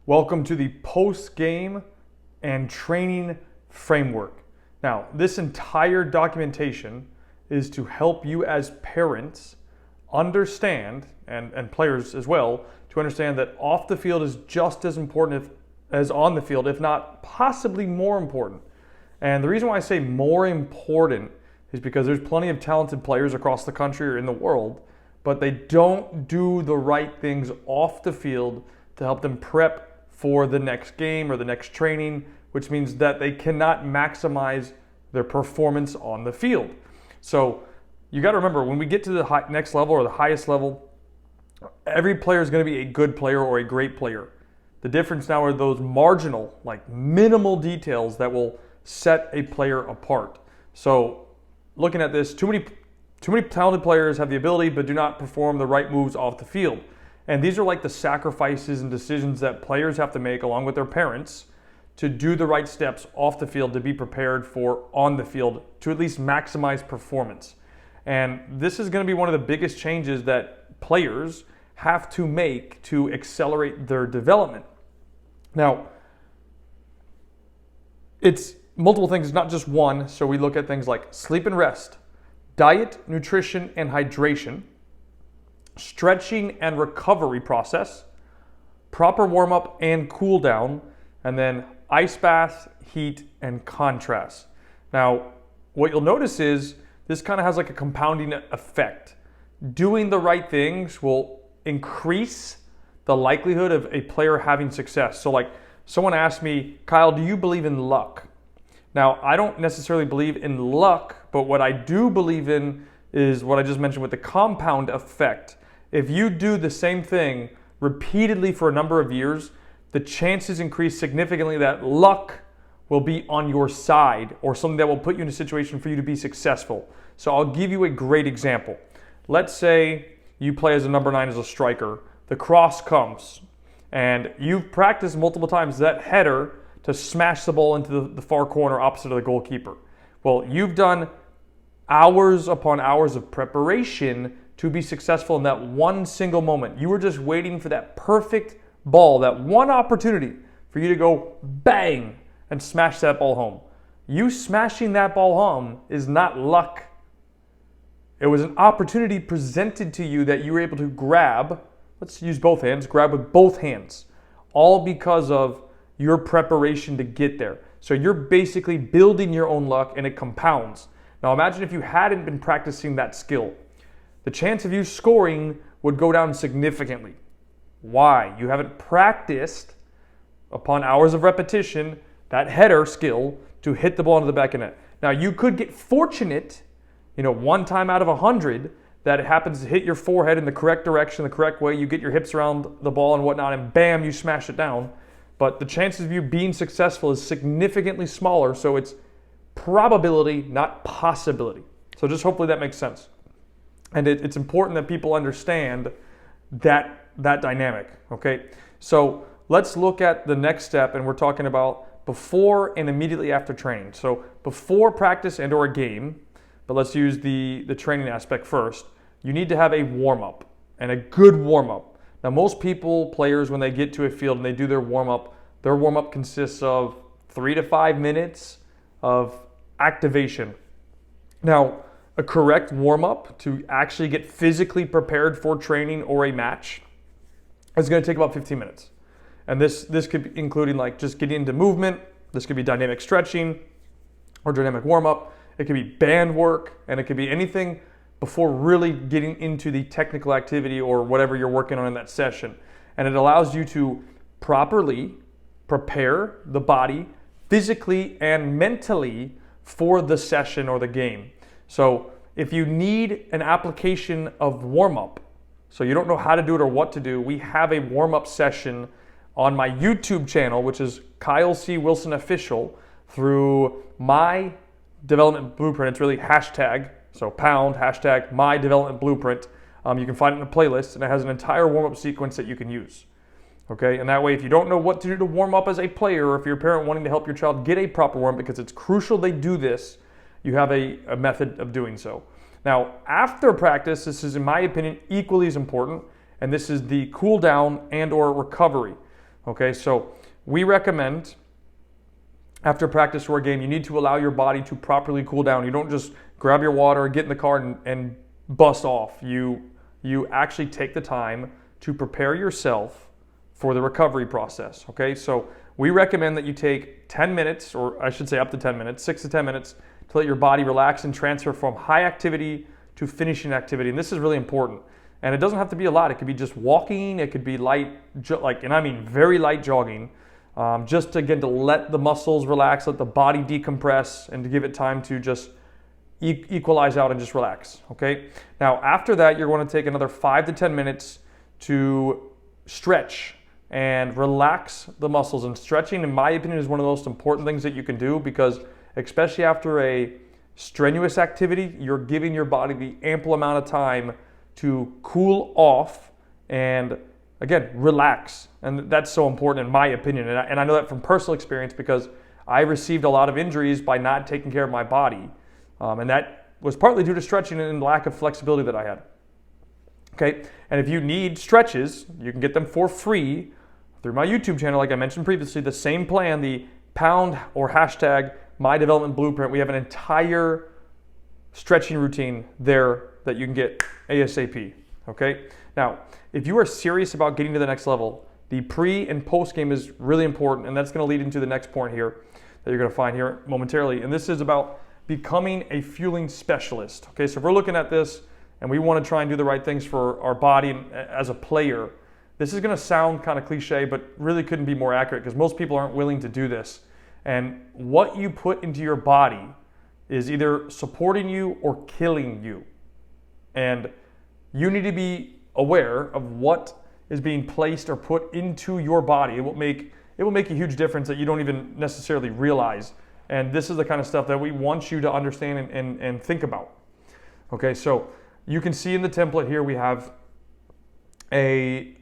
Welcome to the post-game and training framework. Now, this entire documentation is to help you as parents understand, and players as well, to understand that off the field is just as important as on the field, if not possibly more important. And the reason why I say more important is because there's plenty of talented players across the country or in the world, but they don't do the right things off the field to help them prep for the next game or the next training, which means that they cannot maximize their performance on the field. So you got to remember, when we get to the next level or the highest level, every player is going to be a good player or a great player. The difference now are those marginal, like minimal details that will set a player apart. So looking at this, too many talented players have the ability but do not perform the right moves off the field. And these are like the sacrifices and decisions that players have to make along with their parents to do the right steps off the field to be prepared for on the field to at least maximize performance. And this is going to be one of the biggest changes that players have to make to accelerate their development. Now, it's multiple things, not just one. So we look at things like sleep and rest, diet, nutrition, and hydration, stretching and recovery process, proper warm-up and cool down, and then ice bath, heat, and contrast. Now, what you'll notice is this kind of has like a compounding effect. Doing the right things will increase the likelihood of a player having success. So like someone asked me, Kyle, do you believe in luck? Now, I don't necessarily believe in luck, but what I do believe in is what I just mentioned with the compound effect. If you do the same thing repeatedly for a number of years, the chances increase significantly that luck will be on your side or something that will put you in a situation for you to be successful. So I'll give you a great example. Let's say you play as a number 9 as a striker. The cross comes and you've practiced multiple times that header to smash the ball into the far corner opposite of the goalkeeper. Well, you've done hours upon hours of preparation to be successful in that one single moment. You were just waiting for that perfect ball, that one opportunity for you to go bang and smash that ball home. You smashing that ball home is not luck. It was an opportunity presented to you that you were able to grab. Let's use both hands, grab with both hands, all because of your preparation to get there. So you're basically building your own luck and it compounds. Now imagine if you hadn't been practicing that skill. The chance of you scoring would go down significantly. Why? You haven't practiced upon hours of repetition that header skill to hit the ball into the back of net. Now you could get fortunate, one time out of 100 that it happens to hit your forehead in the correct direction, the correct way, you get your hips around the ball and whatnot, and bam, you smash it down. But the chances of you being successful is significantly smaller, so it's probability, not possibility. So just hopefully that makes sense. And it's important that people understand that dynamic, okay? So let's look at the next step, and we're talking about before and immediately after training. So before practice and or a game, but let's use the training aspect first, you need to have a warm-up, and a good warm-up. Now most people, players, when they get to a field and they do their warm-up consists of 3 to 5 minutes of activation. Now, a correct warm-up to actually get physically prepared for training or a match is going to take about 15 minutes. And this could be including like just getting into movement. This could be dynamic stretching or dynamic warm-up. It could be band work, and it could be anything before really getting into the technical activity or whatever you're working on in that session. And it allows you to properly prepare the body physically and mentally for the session or the game. So if you need an application of warm-up, so you don't know how to do it or what to do, we have a warm-up session on my YouTube channel, which is Kyle C. Wilson Official, through My Development Blueprint. It's really hashtag, so hashtag My Development Blueprint. You can find it in a playlist, and it has an entire warm-up sequence that you can use. Okay, and that way if you don't know what to do to warm up as a player, or if you're a parent wanting to help your child get a proper warm up, because it's crucial they do this, you have a method of doing so. Now, after practice, this is, in my opinion, equally as important, and this is the cool down and or recovery. Okay, so we recommend after practice or a game, you need to allow your body to properly cool down. You don't just grab your water, get in the car, and bust off. You actually take the time to prepare yourself for the recovery process. Okay, so we recommend that you take 10 minutes, or I should say up to 10 minutes, 6 to 10 minutes, to let your body relax and transfer from high activity to finishing activity. And this is really important. And it doesn't have to be a lot. It could be just walking. It could be light, and I mean very light jogging. Just again to let the muscles relax, let the body decompress, and to give it time to just equalize out and just relax. Okay. Now after that, you're going to take another 5 to 10 minutes to stretch and relax the muscles. And stretching, in my opinion, is one of the most important things that you can do, because especially after a strenuous activity, you're giving your body the ample amount of time to cool off and, again, relax. And that's so important in my opinion. And I know that from personal experience, because I received a lot of injuries by not taking care of my body. And that was partly due to stretching and lack of flexibility that I had. Okay, and if you need stretches, you can get them for free through my YouTube channel, like I mentioned previously. The same plan, the pound or hashtag My Development Blueprint. We have an entire stretching routine there that you can get ASAP. Okay, now if you are serious about getting to the next level, the pre and post game is really important, and that's going to lead into the next point here that you're going to find here momentarily. And this is about becoming a fueling specialist. Okay, so if we're looking at this and we want to try and do the right things for our body as a player, this is going to sound kind of cliche, but really couldn't be more accurate, because most people aren't willing to do this. And what you put into your body is either supporting you or killing you. And you need to be aware of what is being placed or put into your body. It will make a huge difference that you don't even necessarily realize. And this is the kind of stuff that we want you to understand and think about. Okay, so you can see in the template here we have a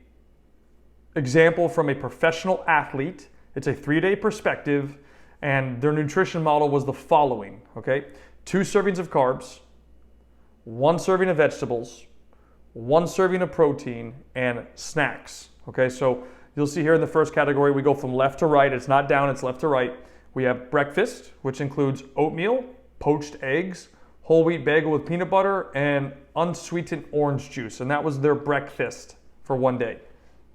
example from a professional athlete. It's a 3-day perspective, and their nutrition model was the following. Okay, 2 servings of carbs, 1 serving of vegetables, 1 serving of protein, and snacks. Okay, so you'll see here in the first category, we go from left to right. It's not down, it's left to right. We have breakfast, which includes oatmeal, poached eggs, whole wheat bagel with peanut butter, and unsweetened orange juice. And that was their breakfast for one day,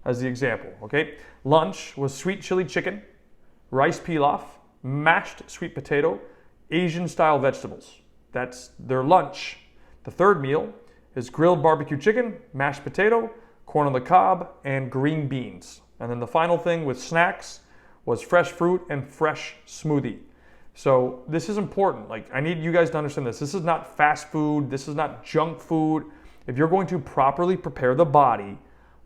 as the example. Okay, lunch was sweet chili chicken, rice pilaf, mashed sweet potato, Asian style vegetables. That's their lunch. The third meal is grilled barbecue chicken, mashed potato, corn on the cob, and green beans. And then the final thing with snacks was fresh fruit and fresh smoothie. So this is important. Like, I need you guys to understand this. This is not fast food. This is not junk food. If you're going to properly prepare the body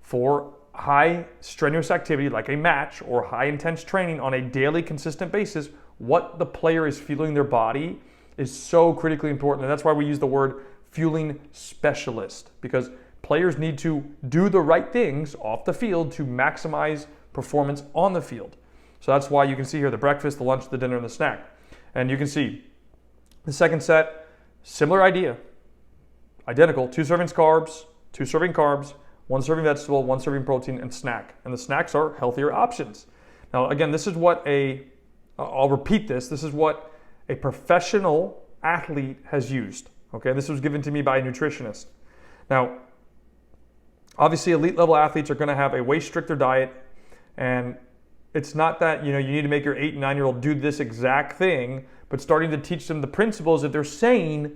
for high strenuous activity like a match or high intense training on a daily consistent basis, what the player is fueling their body is so critically important. And that's why we use the word fueling specialist, because players need to do the right things off the field to maximize performance on the field. So that's why you can see here the breakfast, the lunch, the dinner, and the snack. And you can see the second set, similar idea, identical, 2 servings carbs, 2 serving carbs, 1 serving vegetable, 1 serving protein, and snack. And the snacks are healthier options. Now, again, this is what I'll repeat this is what a professional athlete has used. Okay, this was given to me by a nutritionist. Now, obviously, elite level athletes are going to have a way stricter diet, and it's not that you need to make your 8 and 9-year-old do this exact thing, but starting to teach them the principles. If they're saying,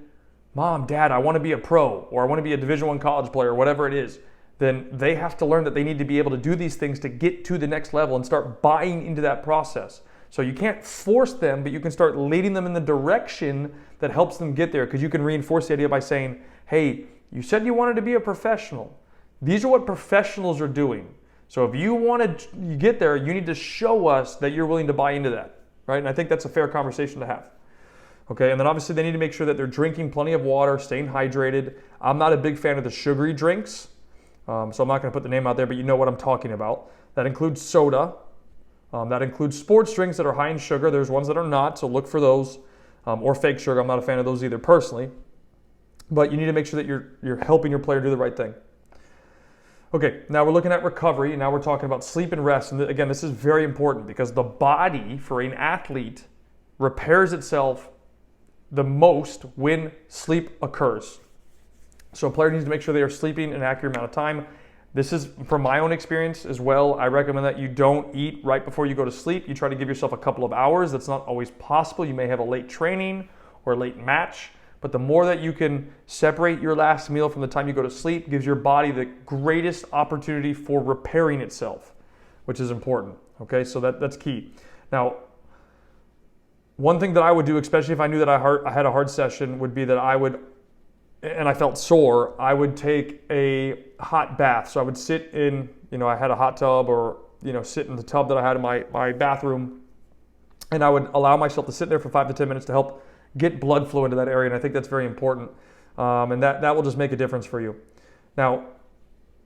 "Mom, Dad, I want to be a pro," or "I want to be a Division I college player," or whatever it is, then they have to learn that they need to be able to do these things to get to the next level and start buying into that process. So you can't force them, but you can start leading them in the direction that helps them get there, because you can reinforce the idea by saying, "Hey, you said you wanted to be a professional. These are what professionals are doing. So if you want to get there, you need to show us that you're willing to buy into that," right? And I think that's a fair conversation to have. Okay, and then obviously they need to make sure that they're drinking plenty of water, staying hydrated. I'm not a big fan of the sugary drinks, so I'm not going to put the name out there, but you know what I'm talking about. That includes soda. That includes sports drinks that are high in sugar. There's ones that are not, so look for those. Or fake sugar. I'm not a fan of those either personally. But you need to make sure that you're helping your player do the right thing. Okay, now we're looking at recovery. Now we're talking about sleep and rest. And again, this is very important because the body for an athlete repairs itself the most when sleep occurs. So a player needs to make sure they are sleeping an accurate amount of time. This is from my own experience as well. I recommend that you don't eat right before you go to sleep. You try to give yourself a couple of hours. That's not always possible. You may have a late training or a late match, but the more that you can separate your last meal from the time you go to sleep gives your body the greatest opportunity for repairing itself, which is important. Okay, so that's key. Now, one thing that I would do, especially if I knew that I had a hard session, would be that I felt sore, I would take a hot bath. So I would sit in, I had a hot tub or, sit in the tub that I had in my bathroom, and I would allow myself to sit there for 5 to 10 minutes to help get blood flow into that area. And I think that's very important. And that will just make a difference for you. Now,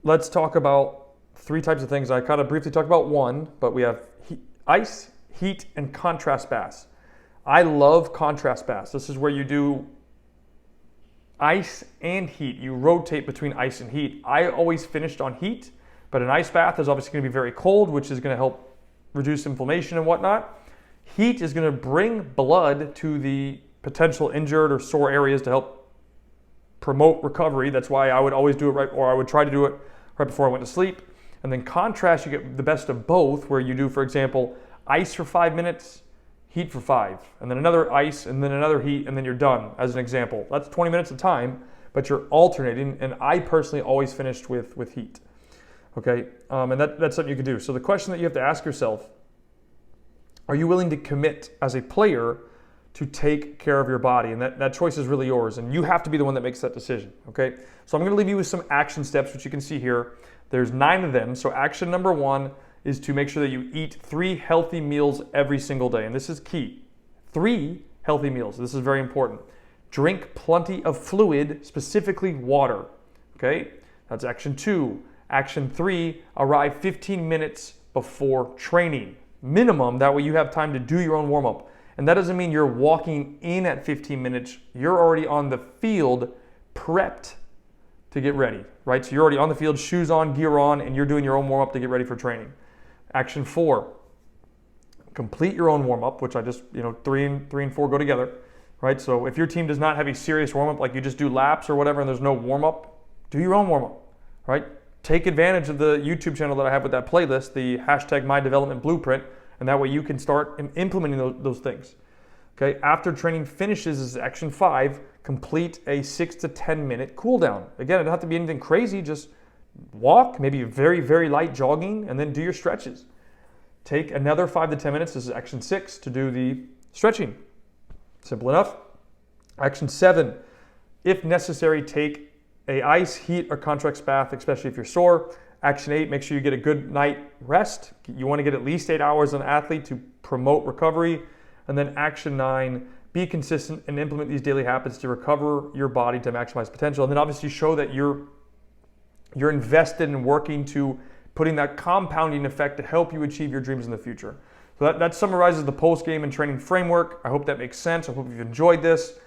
let's talk about 3 types of things. I kind of briefly talked about one, but we have ice, heat, and contrast baths. I love contrast baths. This is where you do ice and heat. You rotate between ice and heat. I always finished on heat, but an ice bath is obviously going to be very cold, which is going to help reduce inflammation and whatnot. Heat is going to bring blood to the potential injured or sore areas to help promote recovery. That's why I would always do it or I would try to do it right before I went to sleep. And then contrast, you get the best of both, where you do, for example, ice for 5 minutes, heat for 5, and then another ice, and then another heat, and then you're done, as an example. That's 20 minutes of time, but you're alternating, and I personally always finished with heat. Okay, and that's something you can do. So the question that you have to ask yourself, are you willing to commit as a player to take care of your body? And that choice is really yours, and you have to be the one that makes that decision, okay? So I'm gonna leave you with some action steps, which you can see here. There's 9 of them. So action number 1 is to make sure that you eat 3 healthy meals every single day. And this is key. 3 healthy meals. This is very important. Drink plenty of fluid, specifically water. Okay? That's action 2. Action 3, arrive 15 minutes before training. Minimum, that way you have time to do your own warm-up. And that doesn't mean you're walking in at 15 minutes. You're already on the field, prepped to get ready, right? So you're already on the field, shoes on, gear on, and you're doing your own warm-up to get ready for training. Action 4, complete your own warm-up, which I just, 3 and 4 go together, right? So if your team does not have a serious warm-up, like you just do laps or whatever, and there's no warm-up, do your own warm-up, right? Take advantage of the YouTube channel that I have with that playlist, the #MyDevelopmentBlueprint, and that way you can start implementing those things. Okay, after training finishes is action 5, complete a 6 to 10 minute cool down. Again, it doesn't have to be anything crazy, just walk, maybe very, very light jogging, and then do your stretches. Take another 5 to 10 minutes, this is action 6, to do the stretching. Simple enough. Action 7, if necessary, take a ice, heat, or contrast bath, especially if you're sore. Action 8, make sure you get a good night rest. You want to get at least 8 hours as an athlete to promote recovery. And then action 9, be consistent and implement these daily habits to recover your body to maximize potential. And then obviously show that you're invested in working to putting that compounding effect to help you achieve your dreams in the future. So that summarizes the post-game and training framework. I hope that makes sense. I hope you've enjoyed this.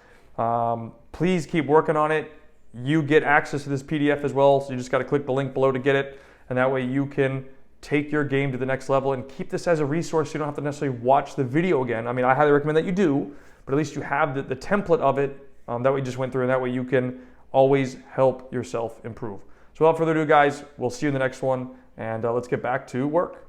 Please keep working on it. You get access to this PDF as well, so you just got to click the link below to get it. And that way you can take your game to the next level and keep this as a resource so you don't have to necessarily watch the video again. I mean, I highly recommend that you do, but at least you have the template of it that we just went through, and that way you can always help yourself improve. So without further ado, guys, we'll see you in the next one, and let's get back to work.